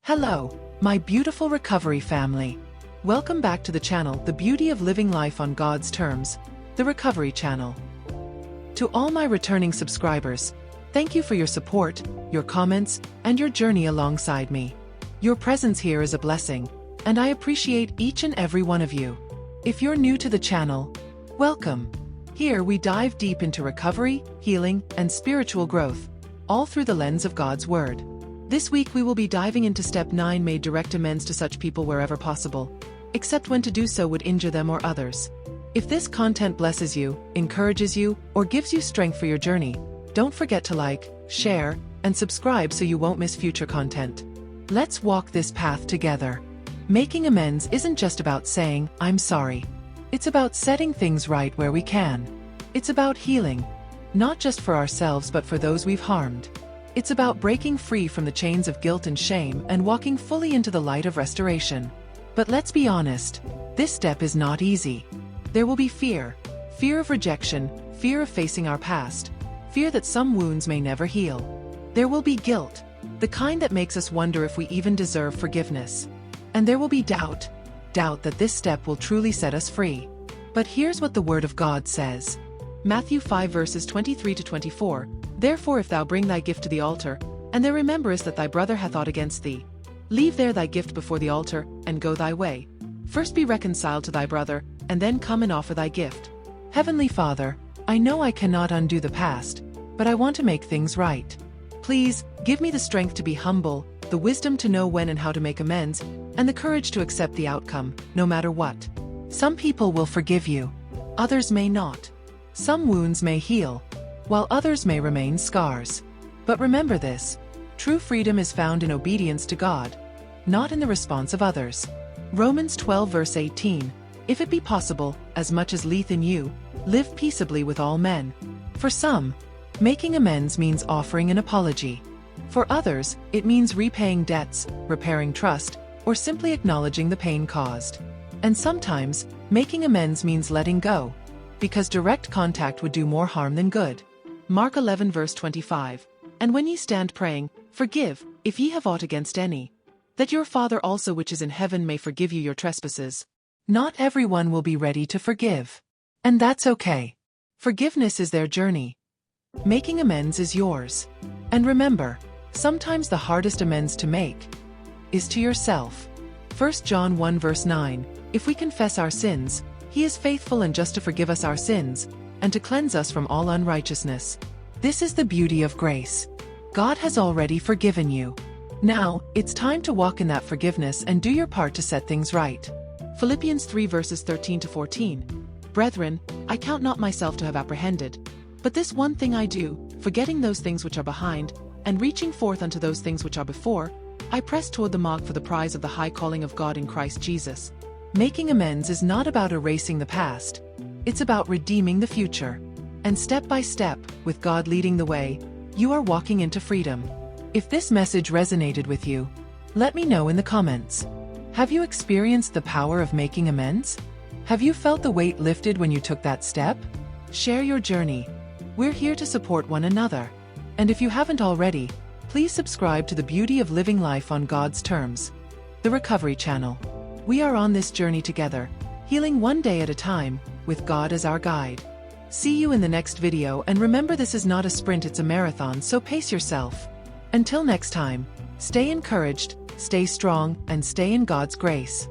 Hello, my beautiful recovery family. Welcome back to the channel, The Beauty of Living Life on God's Terms, the Recovery Channel. To all my returning subscribers, thank you for your support, your comments, and your journey alongside me. Your presence here is a blessing, and I appreciate each and every one of you. If you're new to the channel, welcome. Here we dive deep into recovery, healing, and spiritual growth, all through the lens of God's Word. This week we will be diving into Step 9, made direct amends to such people wherever possible, except when to do so would injure them or others. If this content blesses you, encourages you, or gives you strength for your journey, don't forget to like, share, and subscribe so you won't miss future content. Let's walk this path together. Making amends isn't just about saying, "I'm sorry." It's about setting things right where we can. It's about healing, not just for ourselves but for those we've harmed. It's about breaking free from the chains of guilt and shame and walking fully into the light of restoration. But let's be honest, this step is not easy. There will be fear of rejection, fear of facing our past, fear that some wounds may never heal. There will be guilt, the kind that makes us wonder if we even deserve forgiveness. And there will be doubt that this step will truly set us free. But here's what the Word of God says. Matthew 5 verses 23 to 24, "Therefore if thou bring thy gift to the altar, and there rememberest that thy brother hath aught against thee, leave there thy gift before the altar, and go thy way. First be reconciled to thy brother, and then come and offer thy gift." Heavenly Father, I know I cannot undo the past, but I want to make things right. Please, give me the strength to be humble, the wisdom to know when and how to make amends, and the courage to accept the outcome, no matter what. Some people will forgive you. Others may not. Some wounds may heal, while others may remain scars. But remember this: true freedom is found in obedience to God, not in the response of others. Romans 12 verse 18, "If it be possible, as much as lieth in you, live peaceably with all men." For some, making amends means offering an apology. For others, it means repaying debts, repairing trust, or simply acknowledging the pain caused. And sometimes, making amends means letting go, because direct contact would do more harm than good. Mark 11 verse 25, "And when ye stand praying, forgive, if ye have aught against any, that your Father also which is in heaven may forgive you your trespasses." Not everyone will be ready to forgive. And that's okay. Forgiveness is their journey. Making amends is yours. And remember, sometimes the hardest amends to make is to yourself. 1 John 1 verse 9, "If we confess our sins, He is faithful and just to forgive us our sins, and to cleanse us from all unrighteousness." This is the beauty of grace. God has already forgiven you. Now, it's time to walk in that forgiveness and do your part to set things right. Philippians 3 verses 13 to 14, "Brethren, I count not myself to have apprehended, but this one thing I do, forgetting those things which are behind, and reaching forth unto those things which are before, I press toward the mark for the prize of the high calling of God in Christ Jesus." Making amends is not about erasing the past. It's about redeeming the future. And step by step, with God leading the way, you are walking into freedom. If this message resonated with you, let me know in the comments. Have you experienced the power of making amends? Have you felt the weight lifted when you took that step? Share your journey. We're here to support one another. And if you haven't already, please subscribe to The Beauty of Living Life on God's Terms, the Recovery Channel. We are on this journey together, healing one day at a time, with God as our guide. See you in the next video, and remember, this is not a sprint, it's a marathon, so pace yourself. Until next time, stay encouraged, stay strong, and stay in God's grace.